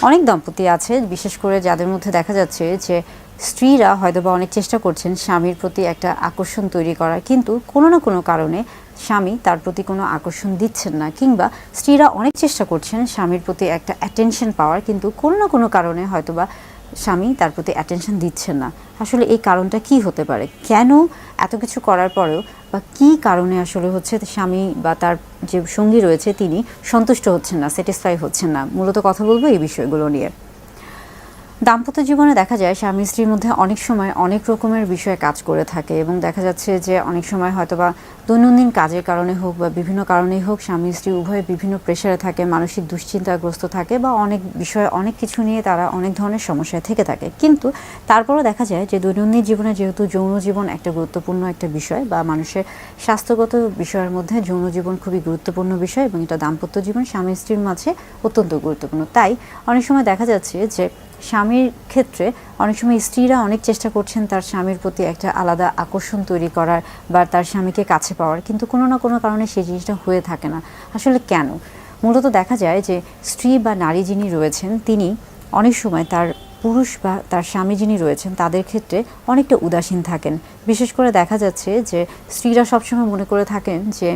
অনেক দম্পতি আছে বিশেষ করে যাদের মধ্যে দেখা যাচ্ছে যে স্ত্রীরা হয়তোবা অনেক চেষ্টা করছেন স্বামীর প্রতি একটা আকর্ষণ তৈরি করার, কিন্তু কোনো না কোনো কারণে স্বামী তার প্রতি কোনো আকর্ষণ দিচ্ছেন না, কিংবা স্ত্রীরা অনেক চেষ্টা করছেন স্বামীর প্রতি একটা অ্যাটেনশন পাওয়ার, কিন্তু কোনো না কোনো কারণে হয়তোবা স্বামী তার প্রতি অ্যাটেনশন দিচ্ছেন না। আসলে এই কারণটা কি হতে পারে? কেন এত কিছু করার পরেও বা কী কারণে আসলে হচ্ছে স্বামী বা তার যে সঙ্গী রয়েছে তিনি সন্তুষ্ট হচ্ছেন না, স্যাটিসফাই হচ্ছেন না? মূলত কথা বলবো এই বিষয়গুলো নিয়ে। দাম্পত্য জীবনে দেখা যায় স্বামী স্ত্রীর মধ্যে অনেক সময় অনেক রকমের বিষয়ে কাজ করে থাকে, এবং দেখা যাচ্ছে যে অনেক সময় হয়তোবা দৈনন্দিন কাজের কারণে হোক বা বিভিন্ন কারণেই হোক স্বামী স্ত্রী উভয়ে বিভিন্ন প্রেশারে থাকে, মানসিক দুশ্চিন্তাগ্রস্ত থাকে, বা অনেক বিষয়ে অনেক কিছু নিয়ে তারা অনেক ধরনের সমস্যায় থেকে থাকে। কিন্তু তারপরও দেখা যায় যে দৈনন্দিন জীবনে যেহেতু যৌন জীবন একটা গুরুত্বপূর্ণ একটা বিষয়, বা মানুষের স্বাস্থ্যগত বিষয়ের মধ্যে যৌন জীবন খুবই গুরুত্বপূর্ণ বিষয়, এবং এটা দাম্পত্য জীবন স্বামী স্ত্রীর মাঝে অত্যন্ত গুরুত্বপূর্ণ। তাই অনেক সময় দেখা যাচ্ছে যে স্বামীর ক্ষেত্রে অনেক সময় স্ত্রীরা অনেক চেষ্টা করছেন তার স্বামীর প্রতি একটা আলাদা আকর্ষণ তৈরি করার বা তার স্বামীকে কাছে পাওয়ার, কিন্তু কোনো না কোনো কারণে সেই জিনিসটা হয়ে থাকে না। আসলে কেন? মূলত দেখা যায় যে স্ত্রী বা নারী যিনি রয়েছেন তিনি অনেক সময় তার পুরুষ বা তার স্বামী যিনি রয়েছেন তাদের ক্ষেত্রে অনেকটা উদাসীন থাকেন। বিশেষ করে দেখা যাচ্ছে যে স্ত্রীরা সবসময় মনে করে থাকেন যে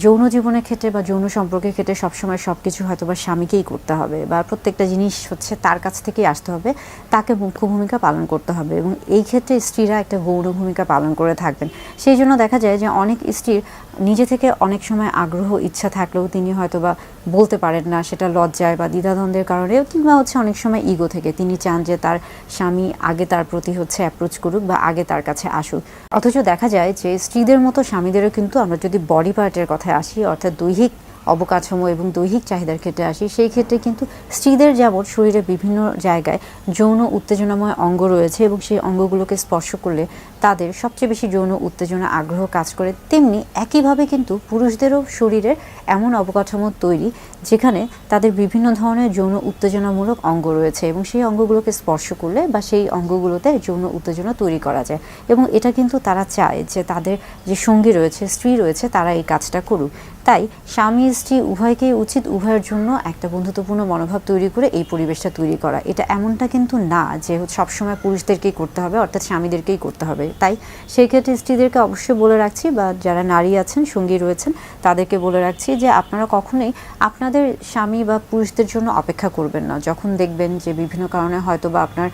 যৌন জীবনের ক্ষেত্রে বা যৌন সম্পর্কের ক্ষেত্রে সবসময় সব কিছু হয়তো বা স্বামীকেই করতে হবে, বা প্রত্যেকটা জিনিস হচ্ছে তার কাছ থেকেই আসতে হবে, তাকে মুখ্য ভূমিকা পালন করতে হবে, এবং এই ক্ষেত্রে স্ত্রীরা একটা গৌণ ভূমিকা পালন করে থাকবেন। সেই জন্য দেখা যায় যে অনেক স্ত্রীর নিজে থেকে অনেক সময় আগ্রহ ইচ্ছা থাকলেও তিনি হয়তো বা বলতে পারেন না, সেটা লজ্জায় বা দ্বিধাদ্বন্দ্বের কারণে, কিংবা হচ্ছে অনেক সময় ইগো থেকে তিনি চান যে তার স্বামী আগে তার প্রতি হচ্ছে অ্যাপ্রোচ করুক বা আগে তার কাছে আসুক। অথচ দেখা যায় যে স্ত্রীদের মতো স্বামীদেরও কিন্তু, আমরা যদি বডি পার্টের কথায় আসি, অর্থাৎ দৈহিক অবকাঠামো এবং দৈহিক চাহিদার ক্ষেত্রে আসি, সেই ক্ষেত্রে কিন্তু স্ত্রীদের যেমন শরীরে বিভিন্ন জায়গায় যৌন উত্তেজনাময় অঙ্গ রয়েছে, এবং সেই অঙ্গগুলোকে স্পর্শ করলে তাদের সবচেয়ে বেশি যৌন উত্তেজনা আগ্রহ কাজ করে, তেমনি একইভাবে কিন্তু পুরুষদেরও শরীরের এমন অবকাঠামো তৈরি যেখানে তাদের বিভিন্ন ধরনের যৌন উত্তেজনামূলক অঙ্গ রয়েছে, এবং সেই অঙ্গগুলোকে স্পর্শ করলে বা সেই অঙ্গগুলোতে যৌন উত্তেজনা তৈরি করা যায়, এবং এটা কিন্তু তারা চায় যে তাদের যে সঙ্গী রয়েছে, স্ত্রী রয়েছে, তারা এই কাজটা করুক। তাই স্বামী স্ত্রী উভয়কেই উচিত উভয়ের জন্য একটা বন্ধুত্বপূর্ণ মনোভাব তৈরি করে এই পরিবেশটা তৈরি করা। এটা এমনটা কিন্তু না যে সবসময় পুরুষদেরকেই করতে হবে, অর্থাৎ স্বামীদেরকেই করতে হবে। তাই সেই ক্ষেত্রে স্ত্রীদেরকে অবশ্যই বলে রাখছি, বা যারা নারী আছেন সঙ্গী রয়েছেন তাদেরকে বলে রাখছি যে আপনারা কখনোই আপনাদের স্বামী বা পুরুষদের জন্য অপেক্ষা করবেন না। যখন দেখবেন যে বিভিন্ন কারণে হয়তো বা আপনার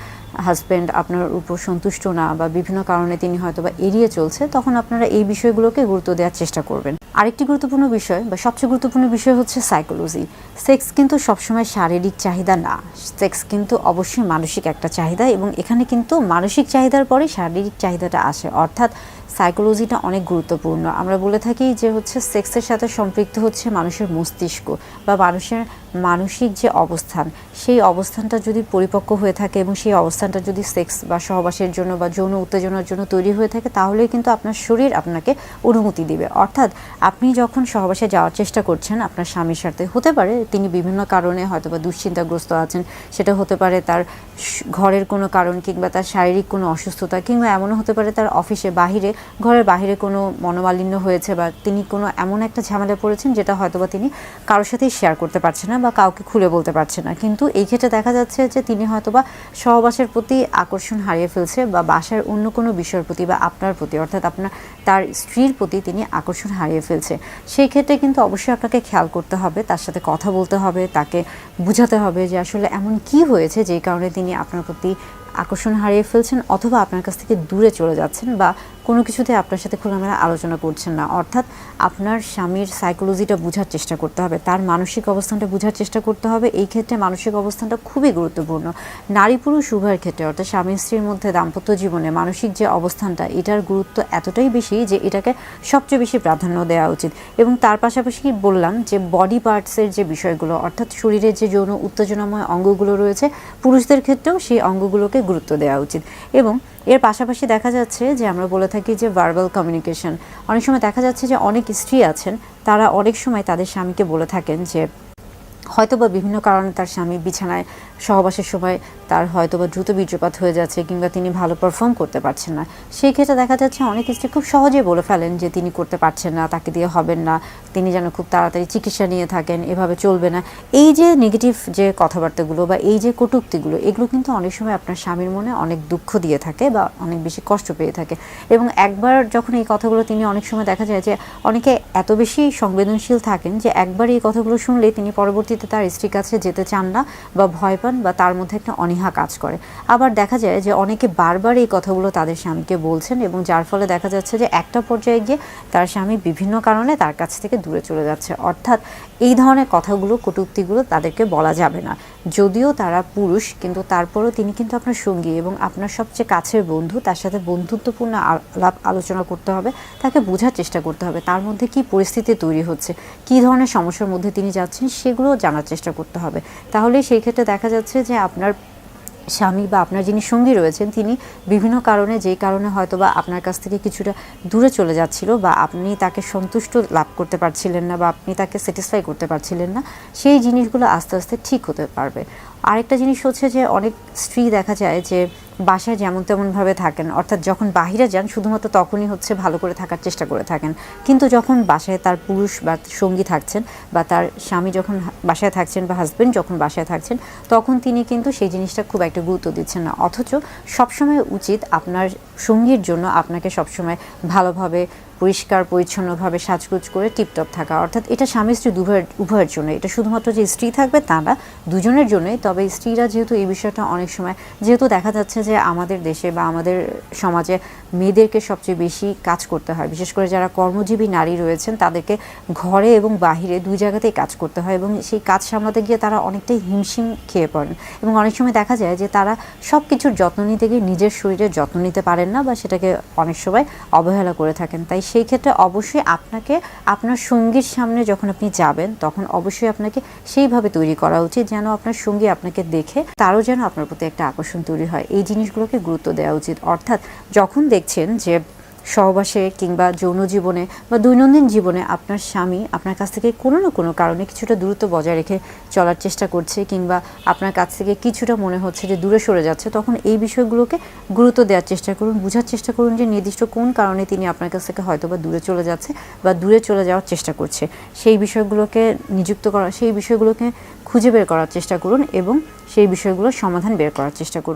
হাজব্যান্ড আপনার উপর সন্তুষ্ট না, বা বিভিন্ন কারণে তিনি হয়তো বা এড়িয়ে চলছে, তখন আপনারা এই বিষয়গুলোকে গুরুত্ব দেওয়ার চেষ্টা করবেন। আরেকটি গুরুত্বপূর্ণ বিষয় বা সবচেয়ে গুরুত্বপূর্ণ বিষয় হচ্ছে সাইকোলজি। সেক্স কিন্তু সবসময় শারীরিক চাহিদা না, সেক্স কিন্তু অবশ্যই মানসিক একটা চাহিদা, এবং এখানে কিন্তু মানসিক চাহিদার পরে শারীরিক চাহিদাটা আসে, অর্থাৎ সাইকোলজিটা অনেক গুরুত্বপূর্ণ। আমরা বলে থাকি যে হচ্ছে সেক্সের সাথে সম্পৃক্ত হচ্ছে মানুষের মস্তিষ্ক বা মানুষের মানসিক যে অবস্থান, সেই অবস্থানটা যদি পরিপক্ক হয়ে থাকে এবং সেই অবস্থানটা যদি সেক্স বা সহবাসের জন্য বা যৌন উত্তেজনার জন্য তৈরি হয়ে থাকে, তাহলে কিন্তু আপনার শরীর আপনাকে অনুমতি দিবে। অর্থাৎ আপনি যখন সহবাসে যাওয়ার চেষ্টা করছেন আপনার স্বামীর সাথে, হতে পারে তিনি বিভিন্ন কারণে হয়তো বা দুশ্চিন্তাগ্রস্ত আছেন, সেটা হতে পারে তার ঘরের কোনো কারণ, কিংবা তার শারীরিক কোনো অসুস্থতা, কিংবা এমনও হতে পারে তার অফিসে বাহিরে ঘরের বাহিরে কোনো মনোমালিন্য হয়েছে, বা তিনি কোনো এমন একটা ঝামেলা পড়েছেন যেটা হয়তো বা তিনি কারোর সাথেই শেয়ার করতে পারছেন না বা কাউকে খুলে বলতে পারছে না। কিন্তু এই ক্ষেত্রে দেখা যাচ্ছে যে তিনি হয়তো বা সহবাসের প্রতি আকর্ষণ হারিয়ে ফেলছে, বা বাসার অন্য কোনো বিষয়ের প্রতি বা আপনার প্রতি, অর্থাৎ তার স্ত্রীর প্রতি তিনি আকর্ষণ হারিয়ে ফেলছে। সেই ক্ষেত্রে কিন্তু অবশ্যই আপনাকে খেয়াল করতে হবে, তার সাথে কথা বলতে হবে, তাকে বুঝাতে হবে যে আসলে এমন কি হয়েছে যেই কারণে তিনি আপনার প্রতি আকর্ষণ হারিয়ে ফেলছেন, অথবা আপনার কাছ থেকে দূরে চলে যাচ্ছেন, বা কোনো কিছুতে আপনার সাথে খোলামেলা আলোচনা করছেন না। অর্থাৎ আপনার স্বামীর সাইকোলজিটা বোঝার চেষ্টা করতে হবে, তার মানসিক অবস্থানটা বোঝার চেষ্টা করতে হবে। এই ক্ষেত্রে মানসিক অবস্থানটা খুবই গুরুত্বপূর্ণ নারী পুরুষ উভয়ের ক্ষেত্রে, অর্থাৎ স্বামী স্ত্রীর মধ্যে দাম্পত্য জীবনে মানসিক যে অবস্থানটা, এটার গুরুত্ব এতটাই বেশি যে এটাকে সবচেয়ে বেশি প্রাধান্য দেওয়া উচিত। এবং তার পাশাপাশি বললাম যে বডি পার্টসের যে বিষয়গুলো, অর্থাৎ শরীরের যে যৌন উত্তেজনাময় অঙ্গগুলো রয়েছে, পুরুষদের ক্ষেত্রেও সেই অঙ্গগুলোকে গুরুত্ব দেওয়া উচিত। এবং এর পাশাপাশি দেখা যাচ্ছে যে আমরা বলে থাকি যে ভার্বাল কমিউনিকেশন, অনেক সময় দেখা যাচ্ছে যে অনেক স্ত্রী আছেন তারা অনেক সময় তাদের স্বামীকে বলে থাকেন যে হয়তোবা বিভিন্ন কারণে তার স্বামী বিছানায় সহবাসের সময় তার হয়তোবা দ্রুত বীর্যপাত হয়ে যাচ্ছে কিংবা তিনি ভালো পারফর্ম করতে পারছেন না। সেই ক্ষেত্রে দেখা যাচ্ছে অনেক স্ত্রী খুব সহজেই বলে ফেলেন যে তিনি করতে পারছেন না, তাকে দিয়ে হবেন না, তিনি যেন খুব তাড়াতাড়ি চিকিৎসা নিয়ে থাকেন, এভাবে চলবে না। এই যে নেগেটিভ যে কথাবার্তাগুলো বা এই যে কটূক্তিগুলো, এগুলো কিন্তু অনেক সময় আপনার স্বামীর মনে অনেক দুঃখ দিয়ে থাকে বা অনেক বেশি কষ্ট পেয়ে থাকে। এবং একবার যখন এই কথাগুলো তিনি অনেক সময় দেখা যায় যে অনেকে এত বেশি সংবেদনশীল থাকেন যে একবার এই কথাগুলো শুনলেই তিনি পরবর্তীতে তার স্ত্রীর কাছে যেতে চান না বা ভয় পান বা তার মধ্যে একটা অনীহা কাজ করে। আবার দেখা যায় যে অনেকে বারবার এই কথাগুলো তাদের স্বামীকে বলছেন এবং যার ফলে দেখা যাচ্ছে যে একটা পর্যায়ে গিয়ে তার স্বামী বিভিন্ন কারণে তার কাছ থেকে দূরে চলে যাচ্ছে। অর্থাৎ এই ধরনের কথাগুলো, কটূক্তিগুলো তাদেরকে বলা যাবে না। যদিও তারা পুরুষ, কিন্তু তারপরেও তিনি কিন্তু আপনার সঙ্গী এবং আপনার সবচেয়ে কাছের বন্ধু। তার সাথে বন্ধুত্বপূর্ণ আলাপ আলোচনা করতে হবে, তাকে বোঝার চেষ্টা করতে হবে তার মধ্যে কি পরিস্থিতি তৈরি হচ্ছে, কী ধরনের সমস্যার মধ্যে তিনি যাচ্ছেন, সেগুলো জানার চেষ্টা করতে হবে। তাহলে সেই ক্ষেত্রে দেখা যাচ্ছে যে আপনার স্বামী বা আপনার যিনি সঙ্গী রয়েছেন তিনি বিভিন্ন কারণে, যেই কারণে হয়তো বা আপনার কাছ থেকে কিছুটা দূরে চলে যাচ্ছিল বা আপনি তাকে সন্তুষ্ট লাভ করতে পারছিলেন না বা আপনি তাকে স্যাটিসফাই করতে পারছিলেন না, সেই জিনিসগুলো আস্তে আস্তে ঠিক হতে পারবে। আরেকটা জিনিস হচ্ছে যে অনেক স্ত্রী দেখা যায় যে বাসায় যেমন তেমনভাবে থাকেন, অর্থাৎ যখন বাহিরে যান শুধুমাত্র তখনই হচ্ছে ভালো করে থাকার চেষ্টা করে থাকেন, কিন্তু যখন বাসায় তার পুরুষ বা সঙ্গী থাকছেন বা তার স্বামী যখন বাসায় থাকছেন বা হাজব্যান্ড যখন বাসায় থাকছেন, তখন তিনি কিন্তু সেই জিনিসটা খুব একটা গুরুত্ব দিচ্ছেন না। অথচ সবসময় উচিত আপনার সঙ্গীর জন্য আপনাকে সবসময় ভালোভাবে পরিষ্কার পরিচ্ছন্নভাবে সাজগোজ করে টিপটপ থাকা। অর্থাৎ এটা স্বামী স্ত্রী উভয়ের জন্য, এটা শুধুমাত্র যে স্ত্রী থাকবে তা না, দুজনের জন্যই। তবে স্ত্রীরা যেহেতু এই বিষয়টা অনেক সময়, যেহেতু দেখা যাচ্ছে যে আমাদের দেশে বা আমাদের সমাজে মেয়েদেরকে সবচেয়ে বেশি কাজ করতে হয়, বিশেষ করে যারা কর্মজীবী নারী রয়েছেন তাদেরকে ঘরে এবং বাহিরে দুই জায়গাতেই কাজ করতে হয় এবং সেই কাজ সামলাতে গিয়ে তারা অনেকটাই হিমশিম খেয়ে পড়েন এবং অনেক সময় দেখা যায় যে তারা সব কিছুর যত্ন নিতে গিয়ে নিজের শরীরের যত্ন নিতে পারেন না বা সেটাকে অনেক সময় অবহেলা করে থাকেন। তাই সেই ক্ষেত্রে অবশ্যই আপনাকে আপনার সঙ্গীর সামনে যখন আপনি যাবেন তখন অবশ্যই আপনাকে সেইভাবে তৈরি করা উচিত যেন আপনার সঙ্গী আপনাকে দেখে তারও যেন আপনার প্রতি একটা আকর্ষণ তৈরি হয়। এই জিনিসগুলোকে গুরুত্ব দেওয়া উচিত। অর্থাৎ যখন দেখছেন যে সহবাসে কিংবা যৌন জীবনে বা দৈনন্দিন জীবনে আপনার স্বামী আপনার কাছ থেকে কোনো না কোনো কারণে কিছুটা দূরত্ব বজায় রেখে চলার চেষ্টা করছে কিংবা আপনার কাছ থেকে কিছুটা মনে হচ্ছে যে দূরে সরে যাচ্ছে, তখন এই বিষয়গুলোকে গুরুত্ব দেওয়ার চেষ্টা করুন, বোঝার চেষ্টা করুন যে নির্দিষ্ট কোন কারণে তিনি আপনার কাছ থেকে হয়তো বা দূরে চলে যাচ্ছে বা দূরে চলে যাওয়ার চেষ্টা করছে। সেই বিষয়গুলোকে নিযুক্ত করা, সেই বিষয়গুলোকে খুঁজে বের করার চেষ্টা করুন এবং সেই বিষয়গুলোর সমাধান বের করার চেষ্টা করুন।